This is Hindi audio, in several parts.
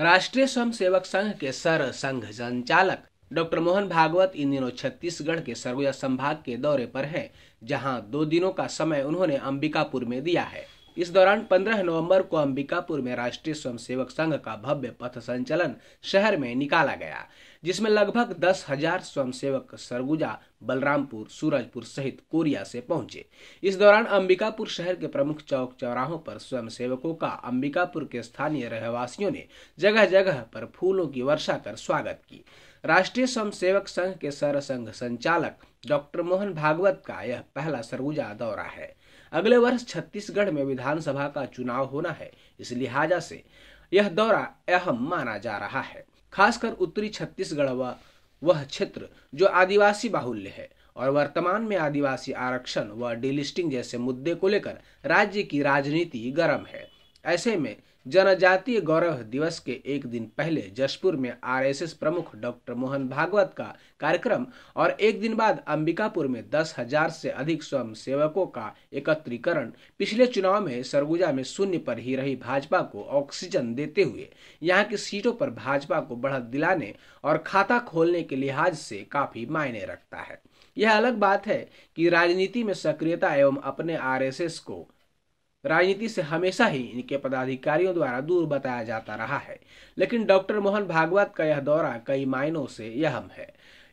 राष्ट्रीय स्वयंसेवक संघ के सर संघ संचालक डॉक्टर मोहन भागवत इन दिनों छत्तीसगढ़ के सरगुजा संभाग के दौरे पर हैं, जहां 2 दिनों का समय उन्होंने अंबिकापुर में दिया है। इस दौरान 15 नवंबर को अंबिकापुर में राष्ट्रीय स्वयंसेवक संघ का भव्य पथ संचलन शहर में निकाला गया, जिसमें लगभग 10,000 स्वयंसेवक सरगुजा, बलरामपुर, सूरजपुर सहित कोरिया से पहुंचे। इस दौरान अंबिकापुर शहर के प्रमुख चौक चौराहों पर स्वयंसेवकों का अंबिकापुर के स्थानीय रहवासियों ने जगह जगह पर फूलों की वर्षा कर स्वागत की। राष्ट्रीय स्वयंसेवक संघ के सर संघ संचालक डॉक्टर मोहन भागवत का यह पहला सरगुजा दौरा है। अगले वर्ष छत्तीसगढ़ में विधानसभा का चुनाव होना है, इस लिहाजा से यह दौरा अहम माना जा रहा है। खासकर उत्तरी छत्तीसगढ़ वह क्षेत्र जो आदिवासी बाहुल्य है और वर्तमान में आदिवासी आरक्षण व डीलिस्टिंग जैसे मुद्दे को लेकर राज्य की राजनीति गर्म है। ऐसे में जनजातीय गौरव दिवस के एक दिन पहले जशपुर में आरएसएस प्रमुख डॉक्टर मोहन भागवत का कार्यक्रम और एक दिन बाद अंबिकापुर में 10,000 से अधिक स्वयंसेवकों का एकत्रीकरण पिछले चुनाव में सरगुजा में शून्य पर ही रही भाजपा को ऑक्सीजन देते हुए यहां की सीटों पर भाजपा को बढ़त दिलाने और खाता खोलने के लिहाज से काफी मायने रखता है। यह अलग बात है कि राजनीति में सक्रियता एवं अपने आरएसएस को राजनीति से हमेशा ही इनके पदाधिकारियों द्वारा दूर बताया जाता रहा है, लेकिन डॉक्टर मोहन भागवत का यह दौरा कई मायनों से अहम है।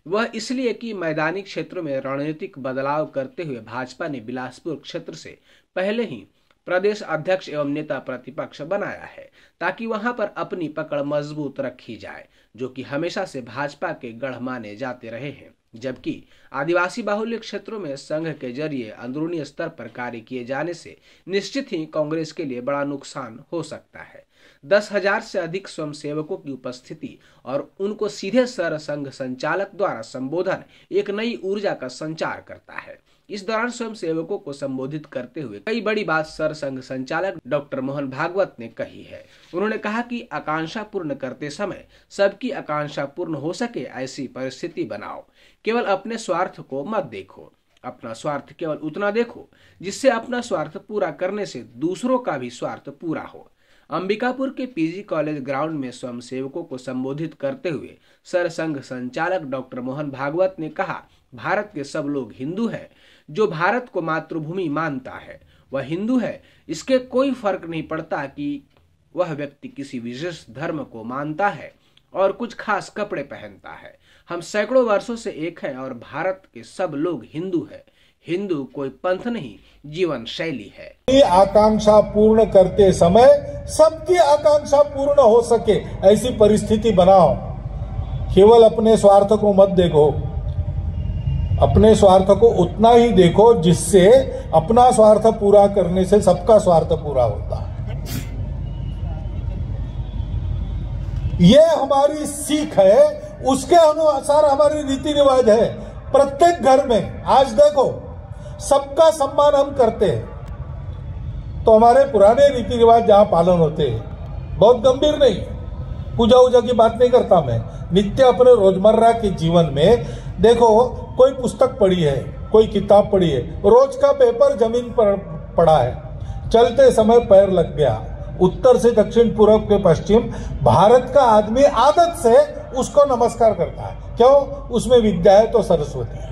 वह इसलिए कि मैदानी क्षेत्रों में रणनीतिक बदलाव करते हुए भाजपा ने बिलासपुर क्षेत्र से पहले ही प्रदेश अध्यक्ष एवं नेता प्रतिपक्ष बनाया है, ताकि वहां पर अपनी पकड़ मजबूत रखी जाए, जो कि हमेशा से भाजपा के गढ़ माने जाते रहे हैं। जबकि आदिवासी बाहुल्य क्षेत्रों में संघ के जरिए अंदरूनी स्तर पर कार्य किए जाने से निश्चित ही कांग्रेस के लिए बड़ा नुकसान हो सकता है। 10,000 से अधिक स्वयंसेवकों की उपस्थिति और उनको सीधे सर संघ संचालक द्वारा संबोधन एक नई ऊर्जा का संचार करता है। इस दौरान स्वयंसेवकों को संबोधित करते हुए कई बड़ी बात सर संघ संचालक डॉक्टर मोहन भागवत ने कही है। उन्होंने कहा कि आकांक्षा पूर्ण करते समय सबकी आकांक्षा पूर्ण हो सके ऐसी परिस्थिति बनाओ। केवल अपने स्वार्थ को मत देखो, अपना स्वार्थ केवल उतना देखो जिससे अपना स्वार्थ पूरा करने से दूसरों का भी स्वार्थ पूरा हो। अंबिकापुर के पीजी कॉलेज ग्राउंड में स्वयंसेवकों को संबोधित करते हुए सर संघ संचालक डॉक्टर मोहन भागवत ने कहा, भारत के सब लोग हिंदू हैं। जो भारत को मातृभूमि मानता है वह हिंदू है। इसके कोई फर्क नहीं पड़ता कि वह व्यक्ति किसी विशेष धर्म को मानता है और कुछ खास कपड़े पहनता है। हम सैकड़ों वर्षों से एक हैं और भारत के सब लोग हिंदू हैं। हिंदू कोई पंथ नहीं, जीवन शैली है। आकांक्षा पूर्ण करते समय सबकी आकांक्षा पूर्ण हो सके ऐसी परिस्थिति बनाओ। केवल अपने स्वार्थ को मत देखो, अपने स्वार्थ को उतना ही देखो जिससे अपना स्वार्थ पूरा करने से सबका स्वार्थ पूरा होता है। ये हमारी सीख है, उसके अनुसार हमारी रीति रिवाज है। प्रत्येक घर में आज देखो सबका सम्मान हम करते हैं, तो हमारे पुराने रीति रिवाज जहां पालन होते हैं, बहुत गंभीर नहीं, पूजा वूजा की बात नहीं करता मैं, नित्य अपने रोजमर्रा के जीवन में देखो, कोई पुस्तक पढ़ी है, कोई किताब पढ़ी है, रोज का पेपर जमीन पर पड़ा है, चलते समय पैर लग गया, उत्तर से दक्षिण, पूर्व के पश्चिम, भारत का आदमी आदत से उसको नमस्कार करता है। क्यों? उसमें विद्या है तो सरस्वती है।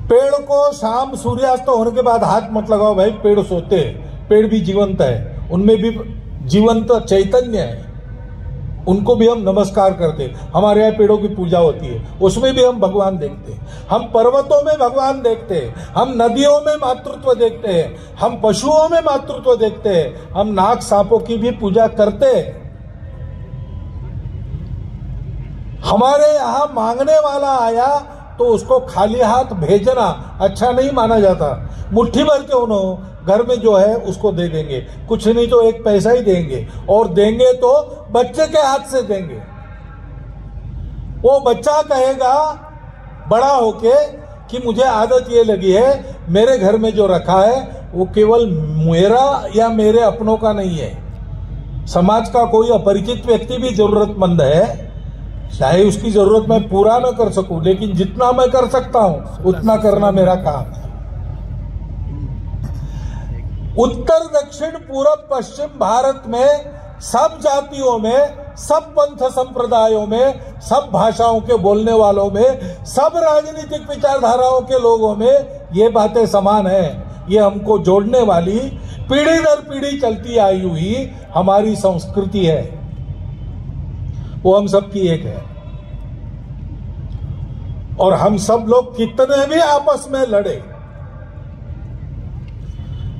पेड़ को शाम सूर्यास्त होने के बाद हाथ मत लगाओ भाई, पेड़ सोते हैं, पेड़ भी जीवंत है, उनमें भी जीवंत चैतन्य है, उनको भी हम नमस्कार करते हैं। हमारे यहाँ पेड़ों की पूजा होती है, उसमें भी हम भगवान देखते हैं। हम पर्वतों में भगवान देखते हैं, हम नदियों में मातृत्व देखते हैं, हम पशुओं में मातृत्व देखते हैं, हम नाग सांपों की भी पूजा करते हैं। हमारे यहाँ मांगने वाला आया तो उसको खाली हाथ भेजना अच्छा नहीं माना जाता। मुट्ठी भर के उन्होंने घर में जो है उसको दे देंगे, कुछ नहीं तो एक पैसा ही देंगे, और देंगे तो बच्चे के हाथ से देंगे। वो बच्चा कहेगा बड़ा होके कि मुझे आदत ये लगी है, मेरे घर में जो रखा है वो केवल मेरा या मेरे अपनों का नहीं है, समाज का कोई अपरिचित व्यक्ति भी जरूरतमंद है, चाहे उसकी जरूरत मैं पूरा न कर सकूं, लेकिन जितना मैं कर सकता हूं उतना करना मेरा काम है। उत्तर दक्षिण पूरब पश्चिम भारत में सब जातियों में, सब पंथ संप्रदायों में, सब भाषाओं के बोलने वालों में, सब राजनीतिक विचारधाराओं के लोगों में ये बातें समान है। ये हमको जोड़ने वाली पीढ़ी दर पीढ़ी चलती आई हुई हमारी संस्कृति है, वो हम सबकी एक है। और हम सब लोग कितने भी आपस में लड़े,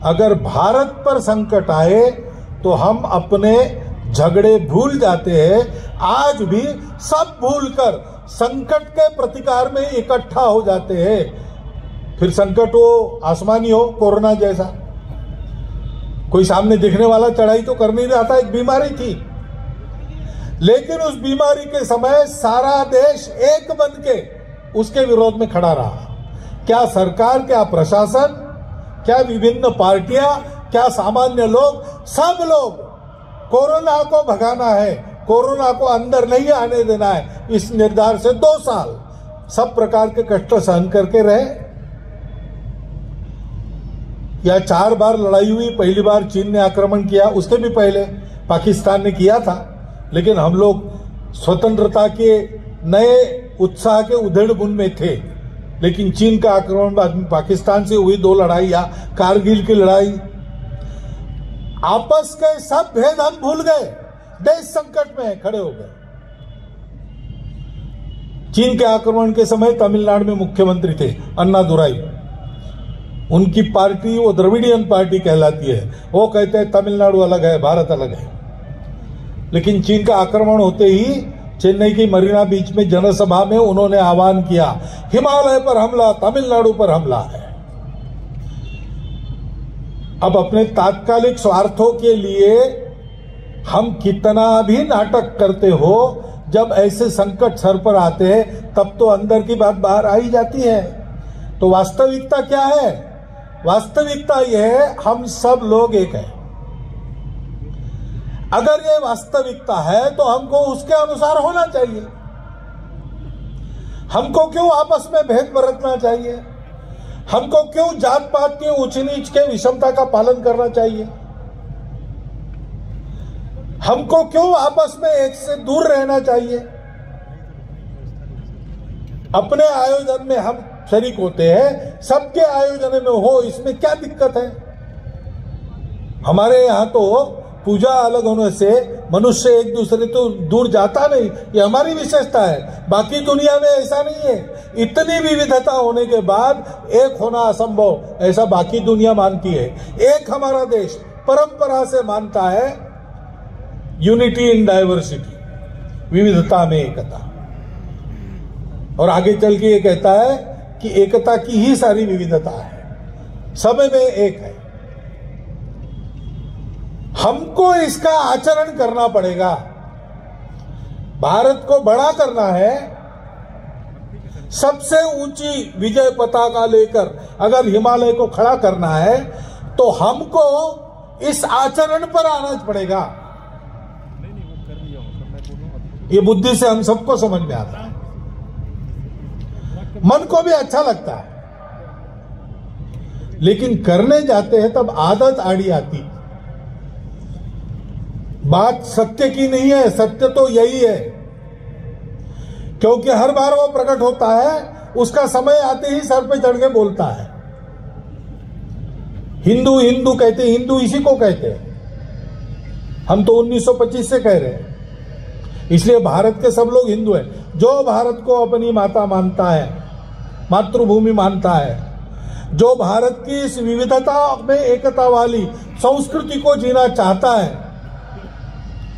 अगर भारत पर संकट आए तो हम अपने झगड़े भूल जाते हैं। आज भी सब भूलकर संकट के प्रतिकार में इकट्ठा हो जाते हैं। फिर संकट हो आसमानी हो, कोरोना जैसा, कोई सामने दिखने वाला चढ़ाई तो कर नहीं रहा था, एक बीमारी थी, लेकिन उस बीमारी के समय सारा देश एक बन के उसके विरोध में खड़ा रहा। क्या सरकार, क्या प्रशासन, क्या विभिन्न पार्टियां, क्या सामान्य लोग, सब लोग कोरोना को भगाना है, कोरोना को अंदर नहीं आने देना है, इस निर्धार से 2 साल सब प्रकार के कष्ट सहन करके रहे। या 4 बार लड़ाई हुई, पहली बार चीन ने आक्रमण किया, उसके भी पहले पाकिस्तान ने किया था, लेकिन हम लोग स्वतंत्रता के नए उत्साह के उधेड़-बुन में थे। लेकिन चीन का आक्रमण बाद में पाकिस्तान से हुई 2 लड़ाइयां, कारगिल की लड़ाई, आपस के सब भेद हम भूल गए, देश संकट में खड़े हो गए। चीन के आक्रमण के समय तमिलनाडु में मुख्यमंत्री थे अन्नादुराई, उनकी पार्टी वो द्रविडियन पार्टी कहलाती है, वो कहते हैं तमिलनाडु अलग है, भारत अलग है। लेकिन चीन का आक्रमण होते ही चेन्नई की मरीना बीच में जनसभा में उन्होंने आह्वान किया, हिमालय पर हमला, तमिलनाडु पर हमला है। अब अपने तात्कालिक स्वार्थों के लिए हम कितना भी नाटक करते हो, जब ऐसे संकट सर पर आते हैं तब तो अंदर की बात बाहर आ ही जाती है। तो वास्तविकता क्या है? वास्तविकता यह है, हम सब लोग एक हैं। अगर ये वास्तविकता है तो हमको उसके अनुसार होना चाहिए। हमको क्यों आपस में भेद बरतना चाहिए? हमको क्यों जात पात के ऊंच नीच के विषमता का पालन करना चाहिए? हमको क्यों आपस में एक से दूर रहना चाहिए? अपने आयोजन में हम शरीक होते हैं, सबके आयोजन में हो, इसमें क्या दिक्कत है? हमारे यहां तो पूजा अलग होने से मनुष्य एक दूसरे तो दूर जाता नहीं, ये हमारी विशेषता है। बाकी दुनिया में ऐसा नहीं है। इतनी विविधता होने के बाद एक होना असंभव, ऐसा बाकी दुनिया मानती है। एक हमारा देश परंपरा से मानता है यूनिटी इन डाइवर्सिटी, विविधता में एकता, और आगे चल के ये कहता है कि एकता की ही सारी विविधता है, सब में एक है। हमको इसका आचरण करना पड़ेगा। भारत को बड़ा करना है, सबसे ऊंची विजय पताका लेकर अगर हिमालय को खड़ा करना है तो हमको इस आचरण पर आना पड़ेगा। ये बुद्धि से हम सबको समझ में आता है, मन को भी अच्छा लगता है, लेकिन करने जाते हैं तब आदत आड़ी आती। बात सत्य की नहीं है, सत्य तो यही है, क्योंकि हर बार वो प्रकट होता है, उसका समय आते ही सर पे चढ़ के बोलता है। हिंदू हिंदू कहते, हिंदू इसी को कहते हैं। हम तो 1925 से कह रहे हैं, इसलिए भारत के सब लोग हिंदू हैं। जो भारत को अपनी माता मानता है, मातृभूमि मानता है, जो भारत की इस विविधता में एकता वाली संस्कृति को जीना चाहता है,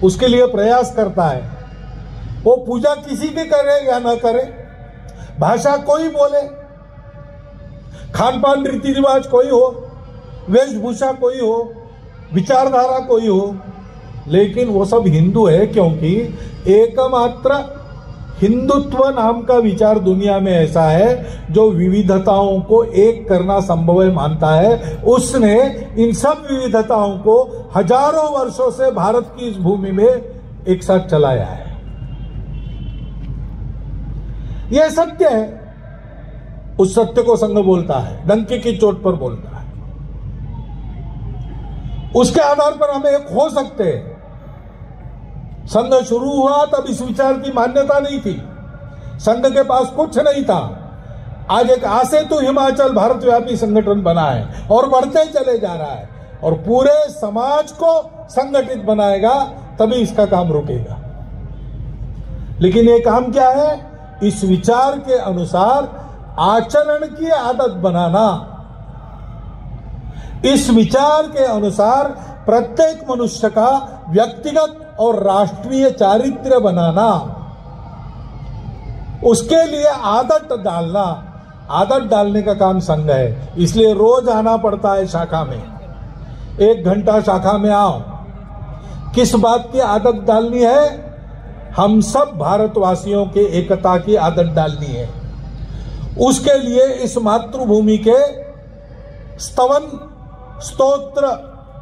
उसके लिए प्रयास करता है, वो पूजा किसी की करे या ना करे, भाषा कोई बोले, खान पान रीति रिवाज कोई हो, वेशभूषा कोई हो, विचारधारा कोई हो, लेकिन वो सब हिंदू है, क्योंकि एकमात्र हिंदुत्व नाम का विचार दुनिया में ऐसा है जो विविधताओं को एक करना संभव है मानता है। उसने इन सब विविधताओं को हजारों वर्षों से भारत की इस भूमि में एक साथ चलाया है। यह सत्य है। उस सत्य को संघ बोलता है, डंके की चोट पर बोलता है। उसके आधार पर हम एक हो सकते हैं। संघ शुरू हुआ तब इस विचार की मान्यता नहीं थी, संघ के पास कुछ नहीं था। आज एक आसेतु हिमाचल भारतव्यापी संगठन बना है और बढ़ते चले जा रहा है और पूरे समाज को संगठित बनाएगा, तभी इसका काम रुकेगा। लेकिन ये काम क्या है? इस विचार के अनुसार आचरण की आदत बनाना, इस विचार के अनुसार प्रत्येक मनुष्य का व्यक्तिगत और राष्ट्रीय चारित्र्य बनाना, उसके लिए आदत डालना। आदत डालने का काम संघ है, इसलिए रोज आना पड़ता है शाखा में। 1 घंटा शाखा में आओ। किस बात की आदत डालनी है? हम सब भारतवासियों के एकता की आदत डालनी है। उसके लिए इस मातृभूमि के स्तवन स्तोत्र,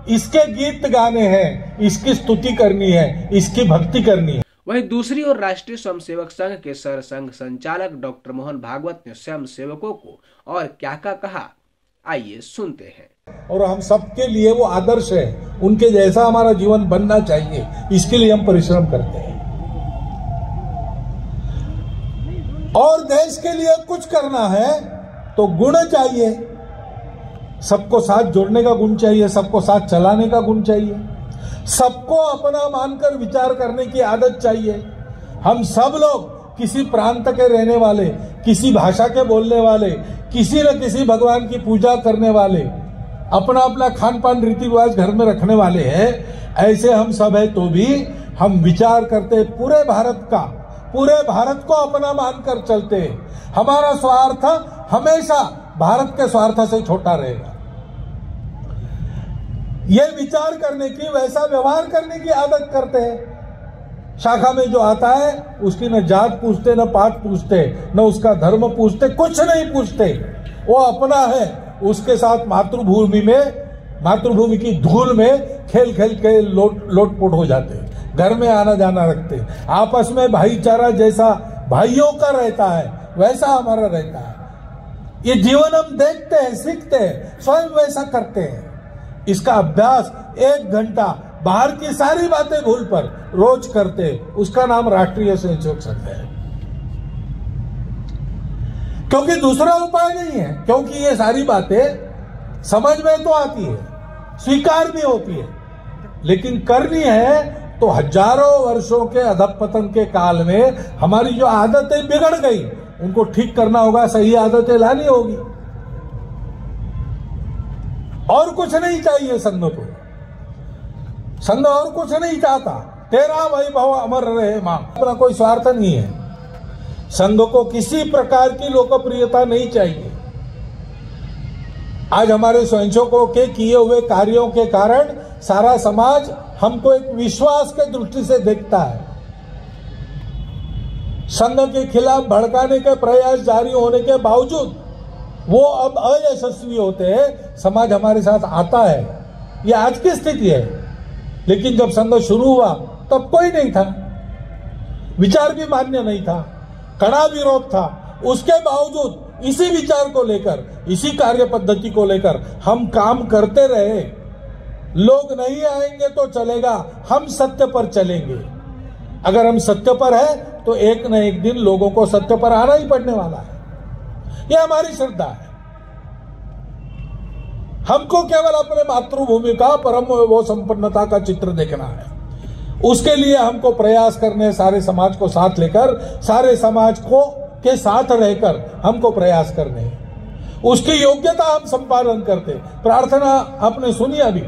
इसके गीत गाने हैं, इसकी स्तुति करनी है, इसकी भक्ति करनी है। वहीं दूसरी ओर राष्ट्रीय स्वयंसेवक संघ के सरसंघ संचालक डॉक्टर मोहन भागवत ने स्वयं सेवकों को और क्या कहा, आइए सुनते हैं। और हम सबके लिए वो आदर्श है, उनके जैसा हमारा जीवन बनना चाहिए, इसके लिए हम परिश्रम करते हैं। और देश के लिए कुछ करना है तो गुण चाहिए, सबको साथ जोड़ने का गुण चाहिए, सबको साथ चलाने का गुण चाहिए, सबको अपना मानकर विचार करने की आदत चाहिए। हम सब लोग किसी प्रांत के रहने वाले, किसी भाषा के बोलने वाले, किसी न किसी भगवान की पूजा करने वाले, अपना अपना खान पान रीति रिवाज घर में रखने वाले हैं। ऐसे हम सब है तो भी हम विचार करते पूरे भारत का, पूरे भारत को अपना मानकर चलते। हमारा स्वार्थ हमेशा भारत के स्वार्थ से छोटा रहेगा। ये विचार करने की, वैसा व्यवहार करने की आदत करते हैं। शाखा में जो आता है उसकी न जात पूछते, न पात पूछते, न उसका धर्म पूछते, कुछ नहीं पूछते। वो अपना है, उसके साथ मातृभूमि में, मातृभूमि की धूल में खेल खेल के लोटपोट हो जाते, घर में आना जाना रखते। आपस में भाईचारा जैसा भाइयों का रहता है वैसा हमारा रहता है। ये जीवन हम देखते हैं, सीखते हैं, स्वयं वैसा करते हैं। इसका अभ्यास 1 घंटा बाहर की सारी बातें भूल पर रोज करते, उसका नाम राष्ट्रीय स्वयंसेवक संघ है। क्योंकि दूसरा उपाय नहीं है, क्योंकि ये सारी बातें समझ में तो आती है, स्वीकार भी होती है, लेकिन करनी है तो हजारों वर्षों के अधपतन के काल में हमारी जो आदतें बिगड़ गई उनको ठीक करना होगा, सही आदतें लानी होगी। और कुछ नहीं चाहिए संघ को, संघ और कुछ नहीं चाहता। तेरा वैभव अमर रहे मां, अपना कोई स्वार्थ नहीं है। संघ को किसी प्रकार की लोकप्रियता नहीं चाहिए। आज हमारे स्वयंसेवकों के किए हुए कार्यों के कारण सारा समाज हमको एक विश्वास के दृष्टि से देखता है। संघ के खिलाफ भड़काने के प्रयास जारी होने के बावजूद वो अब अयशस्वी होते हैं, समाज हमारे साथ आता है। ये आज की स्थिति है। लेकिन जब संघ शुरू हुआ तब कोई नहीं था, विचार भी मान्य नहीं था, कड़ा विरोध था। उसके बावजूद इसी विचार को लेकर, इसी कार्य पद्धति को लेकर हम काम करते रहे। लोग नहीं आएंगे तो चलेगा, हम सत्य पर चलेंगे। अगर हम सत्य पर है तो एक न एक दिन लोगों को सत्य पर आना ही पड़ने वाला है। यह हमारी श्रद्धा है। हमको केवल अपने मातृभूमि का परम वो संपन्नता का चित्र देखना है। उसके लिए हमको प्रयास करने, सारे समाज को साथ लेकर, सारे समाज को के साथ रहकर हमको प्रयास करने हैं। उसकी योग्यता हम संपादन करते। प्रार्थना आपने सुनी अभी,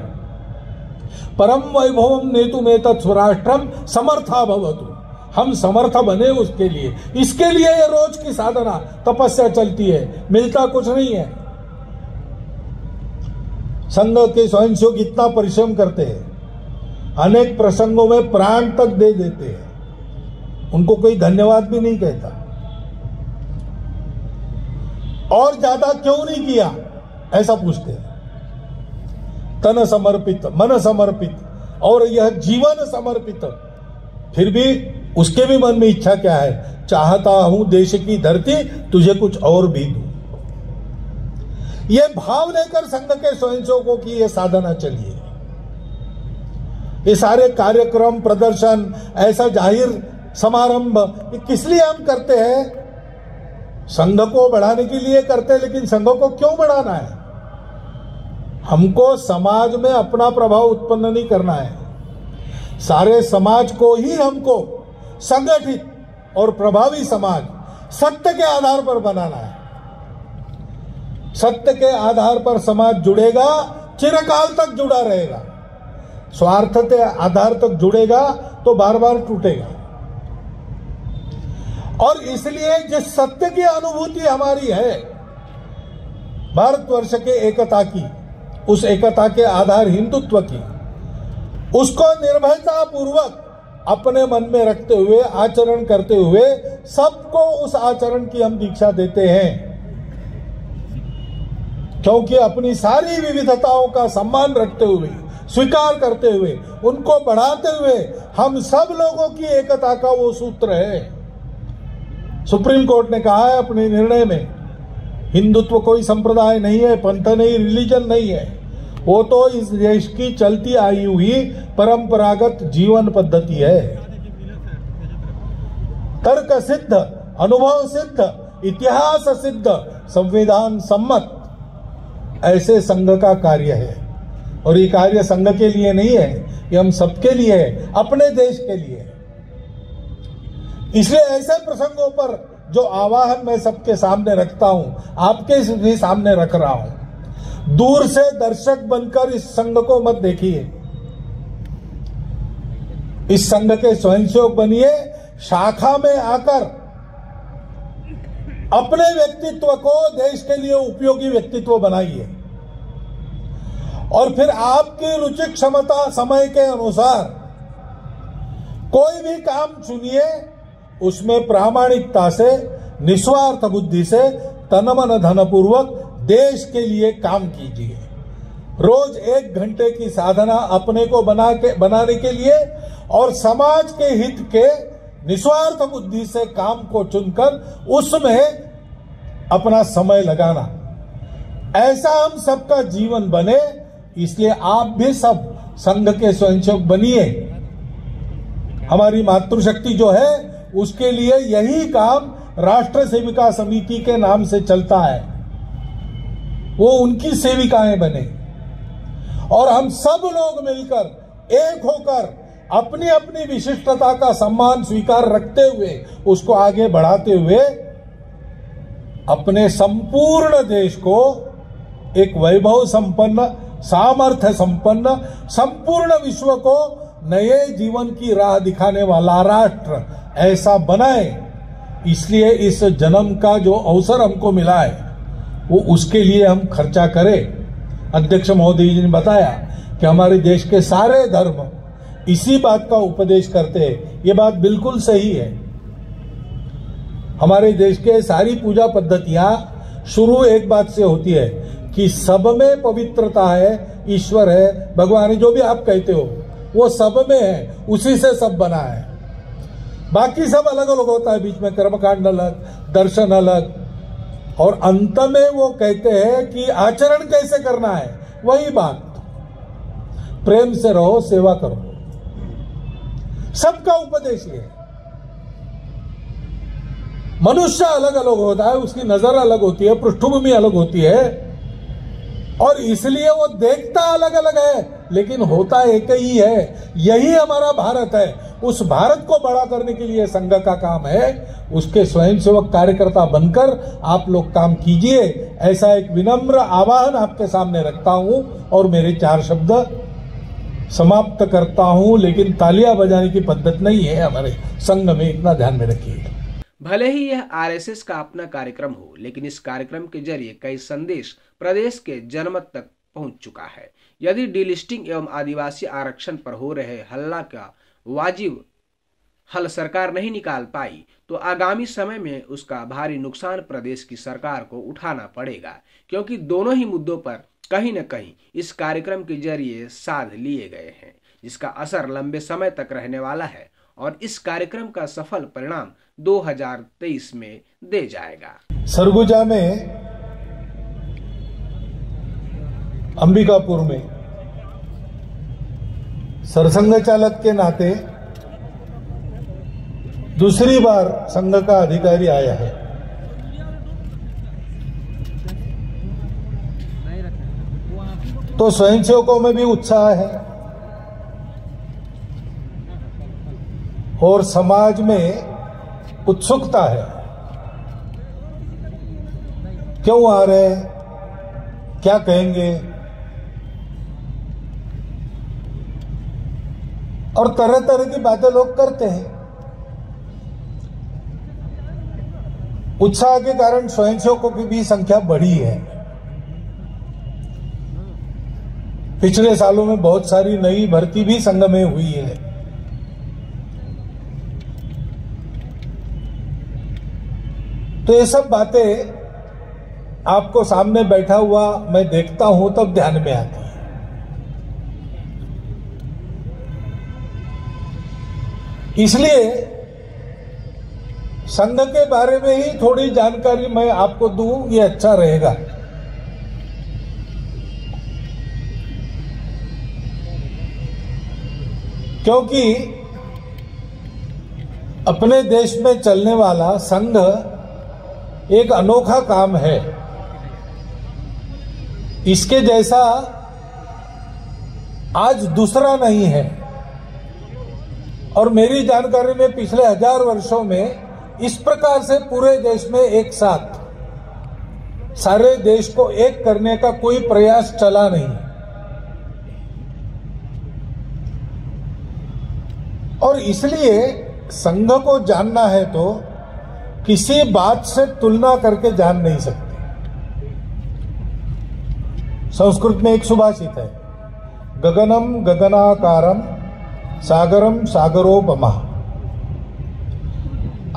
परम वैभवम नेतुमेतत् स्वराष्ट्रम समर्था भवतु। हम समर्थ बने उसके लिए। इसके लिए ये रोज की साधना तपस्या चलती है, मिलता कुछ नहीं है। संघ के स्वयंसेवक इतना परिश्रम करते हैं, अनेक प्रसंगों में प्राण तक दे देते हैं, उनको कोई धन्यवाद भी नहीं कहता। और ज्यादा क्यों नहीं किया ऐसा पूछते हैं। तन समर्पित, मन समर्पित और यह जीवन समर्पित, फिर भी उसके भी मन में इच्छा क्या है? चाहता हूं देश की धरती तुझे कुछ और भी दूं। ये भाव लेकर संघ के स्वयंसेवकों की ये साधना चलिए। ये सारे कार्यक्रम, प्रदर्शन, ऐसा जाहिर समारंभ ये किस लिए हम करते हैं? संघ को बढ़ाने के लिए करते हैं, लेकिन संघ को क्यों बढ़ाना है? हमको समाज में अपना प्रभाव उत्पन्न नहीं करना है, सारे समाज को ही हमको संगठित और प्रभावी समाज सत्य के आधार पर बनाना है। सत्य के आधार पर समाज जुड़ेगा, चिरकाल तक जुड़ा रहेगा। स्वार्थ के आधार तक जुड़ेगा तो बार बार टूटेगा। और इसलिए जिस सत्य की अनुभूति हमारी है भारतवर्ष के एकता की, उस एकता के आधार हिंदुत्व की, उसको निर्भयता पूर्वक अपने मन में रखते हुए आचरण करते हुए सबको उस आचरण की हम दीक्षा देते हैं। क्योंकि अपनी सारी विविधताओं का सम्मान रखते हुए, स्वीकार करते हुए, उनको बढ़ाते हुए हम सब लोगों की एकता का वो सूत्र है। सुप्रीम कोर्ट ने कहा है अपने निर्णय में, हिंदुत्व कोई संप्रदाय नहीं है, पंथ नहीं, रिलीजन नहीं है, वो तो इस देश की चलती आई हुई परंपरागत जीवन पद्धति है। तर्क सिद्ध, अनुभव सिद्ध, इतिहास सिद्ध, संविधान सम्मत ऐसे संघ का कार्य है। और ये कार्य संघ के लिए नहीं है, ये हम सबके लिए है, अपने देश के लिए। इसलिए ऐसे प्रसंगों पर जो आवाहन मैं सबके सामने रखता हूं, आपके भी सामने रख रहा हूं, दूर से दर्शक बनकर इस संघ को मत देखिए। इस संघ के स्वयंसेवक बनिए, शाखा में आकर अपने व्यक्तित्व को देश के लिए उपयोगी व्यक्तित्व बनाइए। और फिर आपकी रुचि क्षमता समय के अनुसार कोई भी काम चुनिए, उसमें प्रामाणिकता से, निस्वार्थ बुद्धि से, तन मन धन पूर्वक देश के लिए काम कीजिए। रोज 1 घंटे की साधना अपने को बनाने के लिए और समाज के हित के निस्वार्थ बुद्धि से काम को चुनकर उसमें अपना समय लगाना, ऐसा हम सबका जीवन बने। इसलिए आप भी सब संघ के स्वयंसेवक बनिए। हमारी मातृशक्ति जो है उसके लिए यही काम राष्ट्र सेविका समिति के नाम से चलता है, वो उनकी सेविकाएं बने और हम सब लोग मिलकर एक होकर अपनी अपनी विशिष्टता का सम्मान स्वीकार रखते हुए उसको आगे बढ़ाते हुए अपने संपूर्ण देश को एक वैभव संपन्न, सामर्थ्य संपन्न, संपूर्ण विश्व को नए जीवन की राह दिखाने वाला राष्ट्र ऐसा बनाए। इसलिए इस जन्म का जो अवसर हमको मिला है वो उसके लिए हम खर्चा करें। अध्यक्ष महोदय जी ने बताया कि हमारे देश के सारे धर्म इसी बात का उपदेश करते हैं। ये बात बिल्कुल सही है। हमारे देश के सारी पूजा पद्धतियां शुरू एक बात से होती है कि सब में पवित्रता है, ईश्वर है, भगवान है, जो भी आप कहते हो वो सब में है, उसी से सब बना है। बाकी सब अलग अलग होता है, बीच में कर्मकांड अलग, दर्शन अलग, और अंत में वो कहते हैं कि आचरण कैसे करना है। वही बात, प्रेम से रहो, सेवा करो, सबका उपदेश ये है। मनुष्य अलग अलग होता है, उसकी नजर अलग होती है, पृष्ठभूमि अलग होती है और इसलिए वो देखता अलग अलग है, लेकिन होता एक ही है। यही हमारा भारत है। उस भारत को बड़ा करने के लिए संघ का काम है। उसके स्वयंसेवक कार्यकर्ता बनकर आप लोग काम कीजिए, ऐसा एक विनम्र आह्वान आपके सामने रखता हूं और मेरे 4 शब्द समाप्त करता हूं। लेकिन तालियां बजाने की पद्धत नहीं है हमारे संघ में, इतना ध्यान में रखिए। भले ही यह आरएसएस का अपना कार्यक्रम हो, लेकिन इस कार्यक्रम के जरिए कई संदेश प्रदेश के जनमत तक पहुंच चुका है। यदि डीलिस्टिंग एवं आदिवासी आरक्षण पर हो रहे हल्ला का वाजिब हल सरकार नहीं निकाल पाई तो आगामी समय में उसका भारी नुकसान प्रदेश की सरकार को उठाना पड़ेगा, क्योंकि दोनों ही मुद्दों पर कहीं न कहीं इस कार्यक्रम के जरिए साध लिए गए हैं, जिसका असर लंबे समय तक रहने वाला है और इस कार्यक्रम का सफल परिणाम 2023 में दे जाएगा। सरगुजा में, अंबिकापुर में सरसंघ चालक के नाते दूसरी बार संघ का अधिकारी आया है। तो स्वयंसेवकों में भी उत्साह है और समाज में उत्सुकता है। क्यों आ रहे, क्या कहेंगे, और तरह तरह की बातें लोग करते हैं। उत्साह के कारण स्वयंसेवकों की भी संख्या बढ़ी है। पिछले सालों में बहुत सारी नई भर्ती भी संघ में हुई है। तो ये सब बातें आपको सामने बैठा हुआ मैं देखता हूं तब ध्यान में आती है। इसलिए संघ के बारे में ही थोड़ी जानकारी मैं आपको दूं, ये अच्छा रहेगा। क्योंकि अपने देश में चलने वाला संघ एक अनोखा काम है। इसके जैसा आज दूसरा नहीं है। और मेरी जानकारी में पिछले 1000 वर्षों में इस प्रकार से पूरे देश में एक साथ सारे देश को एक करने का कोई प्रयास चला नहीं। और इसलिए संघ को जानना है तो किसी बात से तुलना करके जान नहीं सकते। संस्कृत में एक सुभाषित है, गगनम गगनाकारम सागरम सागरोपमा।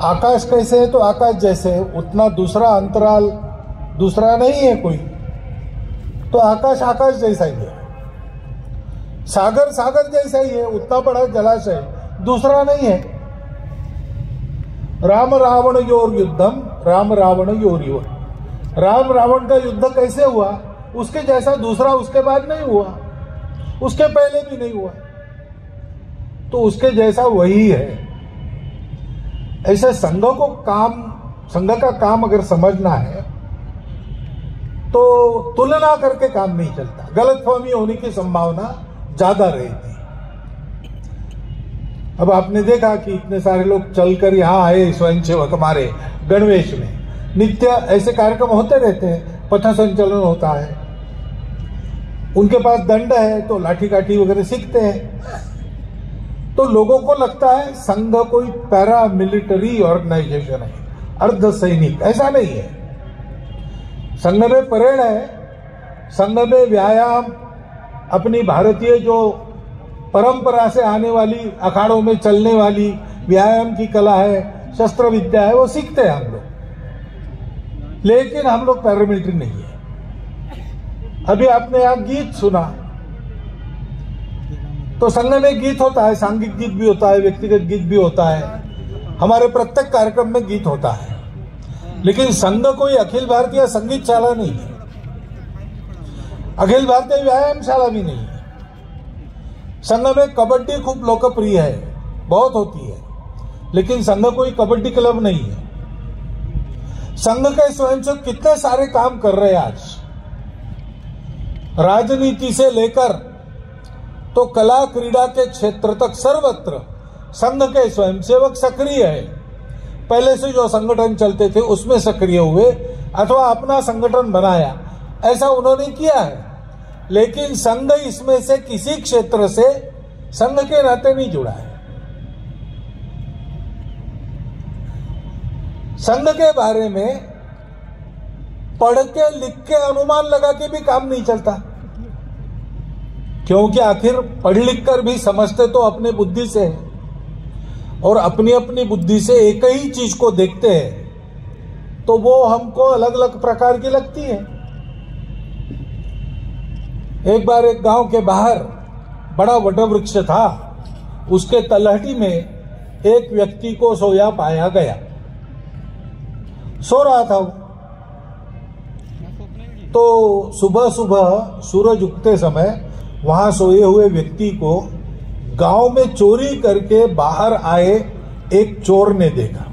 आकाश कैसे है तो आकाश जैसे, उतना दूसरा अंतराल दूसरा नहीं है कोई, तो आकाश आकाश जैसा ही है। सागर सागर जैसा ही है, उतना बड़ा जलाशय दूसरा नहीं है। राम रावण योर युद्धम राम रावण योर योर। राम रावण का युद्ध कैसे हुआ, उसके जैसा दूसरा उसके बाद नहीं हुआ, उसके पहले भी नहीं हुआ, तो उसके जैसा वही है। ऐसे संघ का काम अगर समझना है तो तुलना करके काम नहीं चलता, गलतफहमी होने की संभावना ज्यादा रहेगी। अब आपने देखा कि इतने सारे लोग चलकर यहाँ आए, स्वयंसेवक हमारे गणवेश में, नित्य ऐसे कार्यक्रम होते रहते हैं, पथ संचलन होता है, उनके पास दंड है तो लाठी काठी वगैरह सीखते हैं। तो लोगों को लगता है संघ कोई पैरा मिलिट्री ऑर्गेनाइजेशन है, अर्ध सैनिक, ऐसा नहीं है। संघ में परेड है, संघ में व्यायाम, अपनी भारतीय जो परंपरा से आने वाली अखाड़ों में चलने वाली व्यायाम की कला है, शस्त्र विद्या है, वो सीखते हैं हम लोग। लेकिन हम लोग पैरामिलिट्री नहीं है। अभी आपने यहाँ गीत सुना, तो संघ में गीत होता है, सांघिक गीत भी होता है, व्यक्तिगत गीत भी होता है, हमारे प्रत्येक कार्यक्रम में गीत होता है। लेकिन संघ कोई अखिल भारतीय संगीतशाला नहीं है, अखिल भारतीय व्यायामशाला भी नहीं है। संघ में कबड्डी खूब लोकप्रिय है, बहुत होती है, लेकिन संघ कोई कबड्डी क्लब नहीं है। संघ के स्वयंसेवक कितने सारे काम कर रहे हैं आज, राजनीति से लेकर तो कला क्रीड़ा के क्षेत्र तक सर्वत्र संघ के स्वयंसेवक सक्रिय है। पहले से जो संगठन चलते थे उसमें सक्रिय हुए अथवा अपना संगठन बनाया, ऐसा उन्होंने किया है। लेकिन संघ इसमें से किसी क्षेत्र से संघ के नाते नहीं जुड़ा है। संघ के बारे में पढ़ के लिख के अनुमान लगा के भी काम नहीं चलता, क्योंकि आखिर पढ़ लिख कर भी समझते तो अपने बुद्धि से है, और अपनी अपनी बुद्धि से एक ही चीज को देखते हैं तो वो हमको अलग अलग प्रकार की लगती है। एक बार एक गांव के बाहर बड़ा वटवृक्ष था, उसके तलहटी में एक व्यक्ति को सोया पाया गया। सो रहा था वो, तो सुबह सुबह सूरज उगते समय वहां सोए हुए व्यक्ति को गांव में चोरी करके बाहर आए एक चोर ने देखा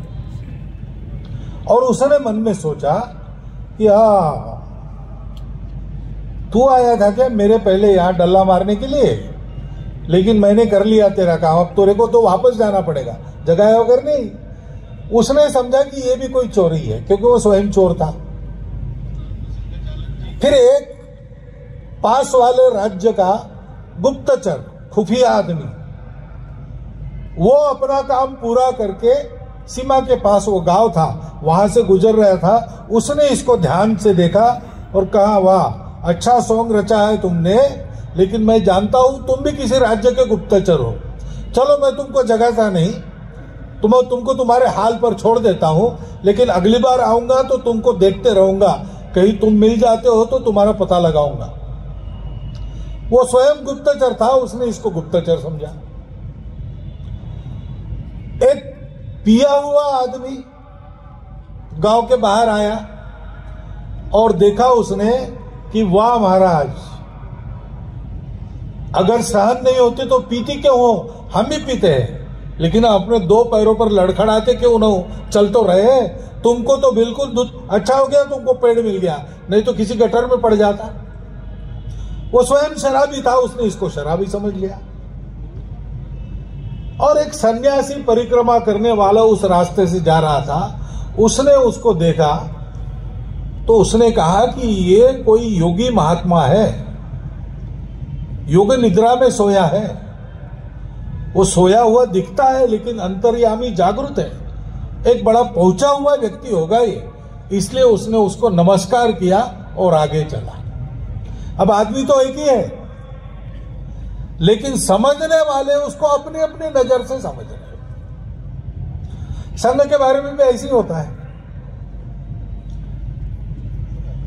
और उसने मन में सोचा कि तू आया था क्या मेरे पहले यहां डल्ला मारने के लिए, लेकिन मैंने कर लिया तेरा काम, अब तेरे को तो वापस जाना पड़ेगा, जगह वगैरह नहीं। उसने समझा कि ये भी कोई चोरी है क्योंकि वो स्वयं चोर था। फिर एक पास वाले राज्य का गुप्तचर खुफिया आदमी, वो अपना काम पूरा करके सीमा के पास वो गांव था वहां से गुजर रहा था, उसने इसको ध्यान से देखा और कहा वाह अच्छा सॉन्ग रचा है तुमने, लेकिन मैं जानता हूं तुम भी किसी राज्य के गुप्तचर हो, चलो मैं तुमको जगाता नहीं, तुमको तुम्हारे हाल पर छोड़ देता हूं, लेकिन अगली बार आऊंगा तो तुमको देखते रहूंगा, कहीं तुम मिल जाते हो तो तुम्हारा पता लगाऊंगा। वो स्वयं गुप्तचर था, उसने इसको गुप्तचर समझा। एक पिया हुआ आदमी गांव के बाहर आया और देखा उसने कि वाह महाराज, अगर सहन नहीं होती तो पीती क्यों हो, हम भी पीते हैं, लेकिन अपने दो पैरों पर लड़खड़ाते क्यों न हो, चल तो रहे, तुमको तो बिल्कुल दूध अच्छा हो गया, तुमको पेड़ मिल गया, नहीं तो किसी गटर में पड़ जाता। वो स्वयं शराबी था, उसने इसको शराबी समझ लिया। और एक सन्यासी परिक्रमा करने वाला उस रास्ते से जा रहा था, उसने उसको देखा तो उसने कहा कि ये कोई योगी महात्मा है, योग निद्रा में सोया है, वो सोया हुआ दिखता है लेकिन अंतर्यामी जागृत है, एक बड़ा पहुंचा हुआ व्यक्ति होगा ये, इसलिए उसने उसको नमस्कार किया और आगे चला। अब आदमी तो एक ही है, लेकिन समझने वाले उसको अपनी अपनी नजर से समझ रहे। संघ के बारे में भी ऐसे ही होता है।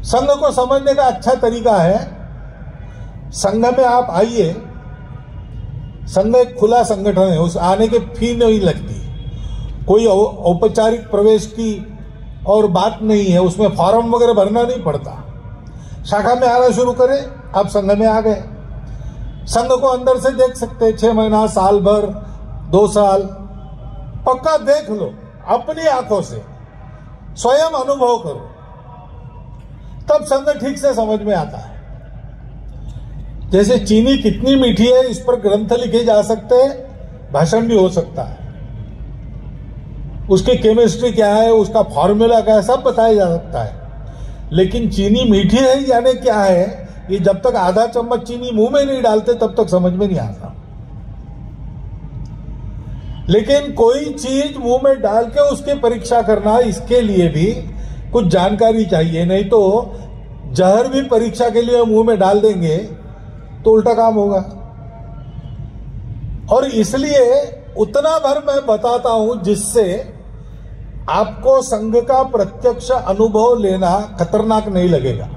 संघ को समझने का अच्छा तरीका है, संघ में आप आइए, संघ एक खुला संगठन है, उस आने के फी नहीं लगती, कोई औपचारिक प्रवेश की और बात नहीं है, उसमें फॉर्म वगैरह भरना नहीं पड़ता। शाखा में आना शुरू करें, आप संघ में आ गए। संघ को अंदर से देख सकते हैं, 6 महीना, साल भर, 2 साल, पक्का देख लो अपनी आंखों से, स्वयं अनुभव करो, तब संघ ठीक से समझ में आता है। जैसे चीनी कितनी मीठी है इस पर ग्रंथ लिखे जा सकते हैं, भाषण भी हो सकता है, उसकी केमिस्ट्री क्या है, उसका फॉर्मूला क्या है, सब बताया जा सकता है, लेकिन चीनी मीठी है यानी क्या है, ये जब तक आधा चम्मच चीनी मुंह में नहीं डालते तब तक समझ में नहीं आता। लेकिन कोई चीज मुंह में डाल के उसकी परीक्षा करना, इसके लिए भी कुछ जानकारी चाहिए, नहीं तो जहर भी परीक्षा के लिए मुंह में डाल देंगे तो उल्टा काम होगा। और इसलिए उतना भर मैं बताता हूं जिससे आपको संघ का प्रत्यक्ष अनुभव लेना खतरनाक नहीं लगेगा।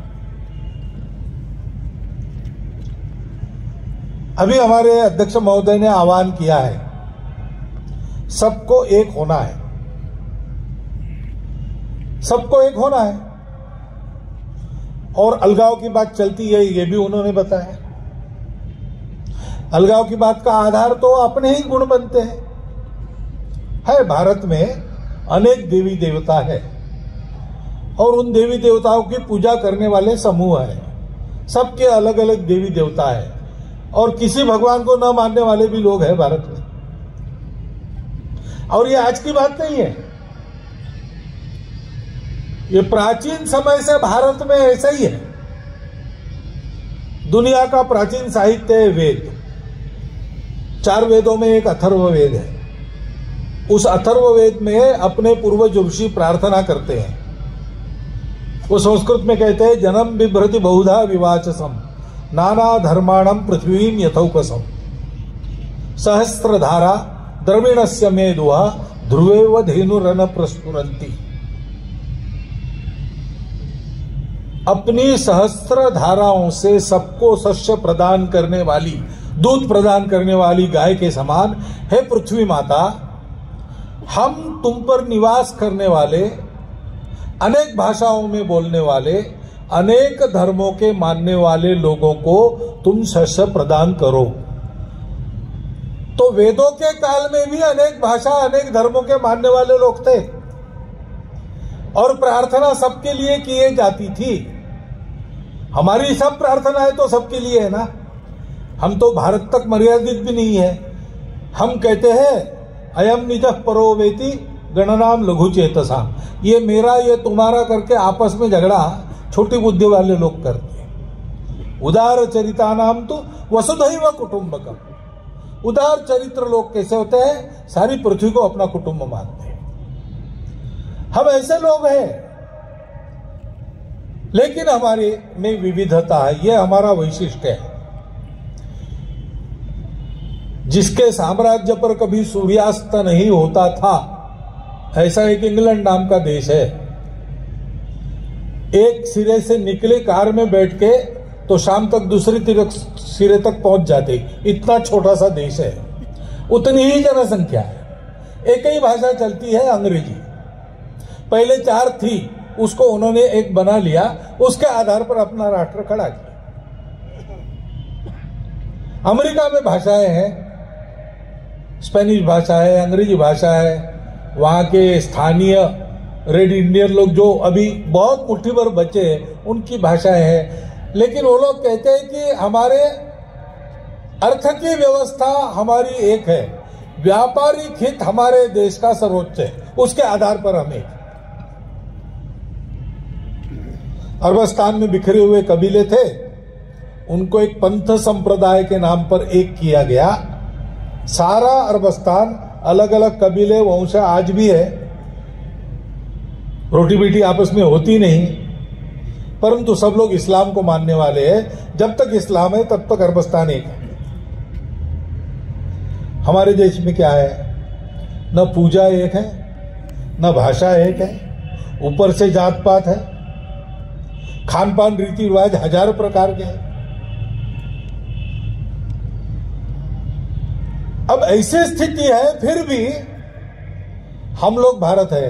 अभी हमारे अध्यक्ष महोदय ने आह्वान किया है, सबको एक होना है, सबको एक होना है, और अलगाव की बात चलती है, ये भी उन्होंने बताया। अलगाव की बात का आधार तो अपने ही गुण बनते हैं। है भारत में अनेक देवी देवता है और उन देवी देवताओं की पूजा करने वाले समूह है, सबके अलग अलग देवी देवता है, और किसी भगवान को न मानने वाले भी लोग हैं भारत में। और ये आज की बात नहीं है, ये प्राचीन समय से भारत में ऐसा ही है। दुनिया का प्राचीन साहित्य है वेद, 4 वेदों में एक अथर्ववेद है। उस अथर्ववेद में अपने पूर्वज ऋषि प्रार्थना करते हैं, वो संस्कृत में कहते हैं, जन्म बिभ्रति बहुधा विवाचसम नाना धर्माणम पृथ्वीम यथौकसम सहस्त्रधारा द्रविणस्य मे दुहा ध्रुवेव धेनुरन प्रस्फुरन्ति। अपनी सहस्त्र धाराओं से सबको शस्य प्रदान करने वाली, दूध प्रदान करने वाली गाय के समान है पृथ्वी माता। हम तुम पर निवास करने वाले, अनेक भाषाओं में बोलने वाले, अनेक धर्मों के मानने वाले लोगों को तुम शस्य प्रदान करो। तो वेदों के काल में भी अनेक भाषा, अनेक धर्मों के मानने वाले लोग थे और प्रार्थना सबके लिए किए जाती थी। हमारी सब प्रार्थनाएं तो सबके लिए है ना, हम तो भारत तक मर्यादित भी नहीं है। हम कहते हैं अयम निजः परो वेति गणनाम लघु चेतसाम, ये मेरा ये तुम्हारा करके आपस में झगड़ा छोटी बुद्धि वाले लोग करते हैं। उदार चरिता नाम तो वसुधैव कुटुंबकम, उदार चरित्र लोग कैसे होते हैं, सारी पृथ्वी को अपना कुटुंब मानते हैं। हम ऐसे लोग हैं, लेकिन हमारे में विविधता है, ये हमारा वैशिष्ट्य है। जिसके साम्राज्य पर कभी सूर्यास्त नहीं होता था, ऐसा एक इंग्लैंड नाम का देश है। एक सिरे से निकले कार में बैठ के तो शाम तक दूसरी सिरे तक पहुंच जाते, इतना छोटा सा देश है, उतनी ही जनसंख्या है। एक ही भाषा चलती है, अंग्रेजी। पहले 4 थी, उसको उन्होंने एक बना लिया, उसके आधार पर अपना राष्ट्र खड़ा किया। अमेरिका में भाषाएं हैं, स्पेनिश भाषा है, अंग्रेजी भाषा है, वहां के स्थानीय रेड इंडियन लोग जो अभी बहुत मुट्ठी भर बचे हैं उनकी भाषाएं हैं। लेकिन वो लोग कहते हैं कि हमारे अर्थ की व्यवस्था हमारी एक है, व्यापारिक हित हमारे देश का सर्वोच्च है, उसके आधार पर हमें। अरबस्तान में बिखरे हुए कबीले थे, उनको एक पंथ संप्रदाय के नाम पर एक किया गया। सारा अरबस्तान अलग अलग कबीले वंश आज भी है, रोटी बेटी आपस में होती नहीं, परंतु सब लोग इस्लाम को मानने वाले हैं। जब तक इस्लाम है तब तक अरबस्तान एक है। हमारे देश में क्या है, न पूजा एक है, न भाषा एक है, ऊपर से जात पात है, खान पान रीति रिवाज 1000 प्रकार के हैं। अब ऐसी स्थिति है, फिर भी हम लोग भारत है,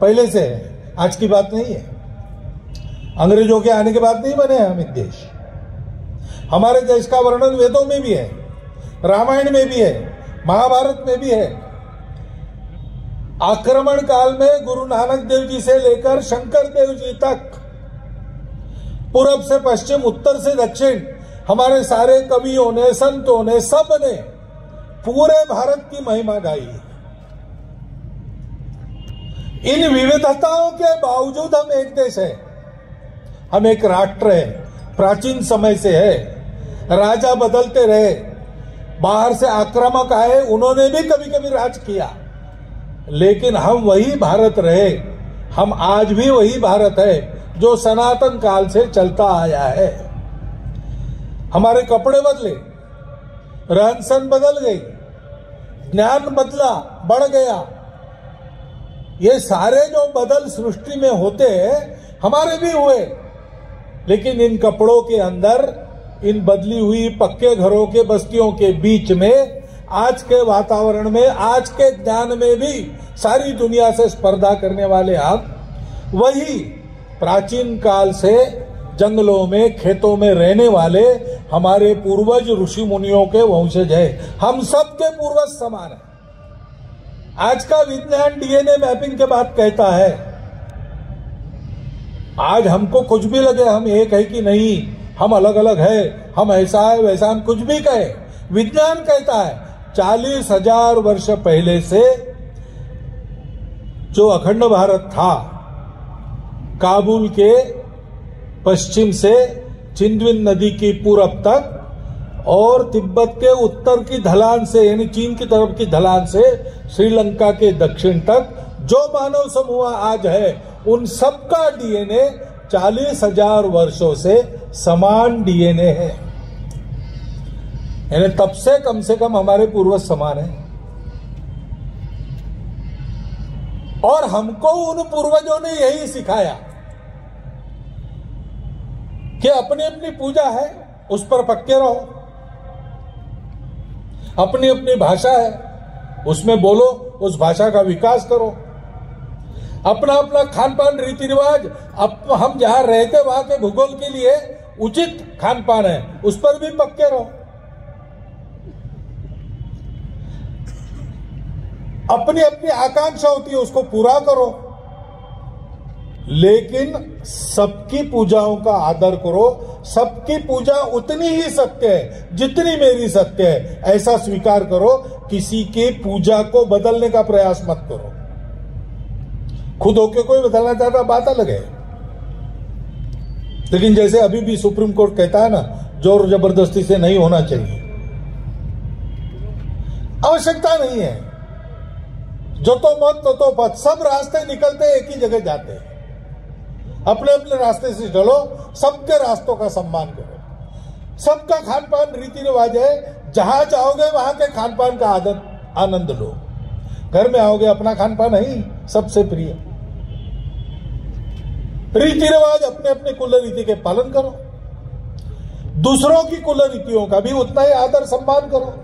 पहले से है, आज की बात नहीं है। अंग्रेजों के आने के बाद नहीं बने हम एक देश। हमारे देश का वर्णन वेदों में भी है, रामायण में भी है, महाभारत में भी है। आक्रमण काल में गुरु नानक देव जी से लेकर शंकर देव जी तक, पूरब से पश्चिम, उत्तर से दक्षिण, हमारे सारे कवियों ने, संतों ने, सब ने पूरे भारत की महिमा गाई। इन विविधताओं के बावजूद हम एक देश है, हम एक राष्ट्र है, प्राचीन समय से है। राजा बदलते रहे, बाहर से आक्रामक आए, उन्होंने भी कभी कभी राज किया, लेकिन हम वही भारत रहे। हम आज भी वही भारत है जो सनातन काल से चलता आया है। हमारे कपड़े बदले, रहन सहन बदल गई, ज्ञान बदला, बढ़ गया, ये सारे जो बदल सृष्टि में होते हैं हमारे भी हुए। लेकिन इन कपड़ों के अंदर, इन बदली हुई पक्के घरों के बस्तियों के बीच में, आज के वातावरण में, आज के ज्ञान में भी सारी दुनिया से स्पर्धा करने वाले हम वही प्राचीन काल से जंगलों में, खेतों में रहने वाले हमारे पूर्वज ऋषि मुनियों के वंशज है। हम सबके पूर्वज समान है। आज का विज्ञान डीएनए मैपिंग के बाद कहता है, आज हमको कुछ भी लगे हम एक है कि नहीं, हम अलग अलग है, हम ऐसा है वैसा, हम कुछ भी कहे, विज्ञान कहता है 40,000 वर्ष पहले से जो अखंड भारत था, काबुल के पश्चिम से चिंदविन नदी की पूरब तक और तिब्बत के उत्तर की ढलान से, यानी चीन की तरफ की ढलान से श्रीलंका के दक्षिण तक जो मानव समूह आज है, उन सबका डीएनए 40,000 वर्षों से समान डीएनए है। यानी तब से कम हमारे पूर्वज समान है। और हमको उन पूर्वजों ने यही सिखाया कि अपनी अपनी पूजा है, उस पर पक्के रहो, अपनी अपनी भाषा है, उसमें बोलो, उस भाषा का विकास करो, अपना अपना खान पान रीति रिवाज, अब हम जहां रहते वहां के भूगोल के लिए उचित खान पान है, उस पर भी पक्के रहो। अपनी अपनी आकांक्षा होती है, उसको पूरा करो, लेकिन सबकी पूजाओं का आदर करो। सबकी पूजा उतनी ही सत्य है जितनी मेरी सत्य है, ऐसा स्वीकार करो। किसी के पूजा को बदलने का प्रयास मत करो। खुद होके कोई बदलना चाहता बात अलग है, लेकिन जैसे अभी भी सुप्रीम कोर्ट कहता है ना, जोर जबरदस्ती से नहीं होना चाहिए, आवश्यकता नहीं है। जो तो मत तो पथ, सब रास्ते निकलते एक ही जगह जाते हैं। अपने अपने रास्ते से चलो, सबके रास्तों का सम्मान करो। सबका खान पान रीति रिवाज है, जहां जाओगे वहां के खान पान का आनंद लो। घर में आओगे अपना खान पान है सबसे प्रिय। रीति रिवाज अपने अपने कुल रीति के पालन करो, दूसरों की कुल रीतियों का भी उतना ही आदर सम्मान करो।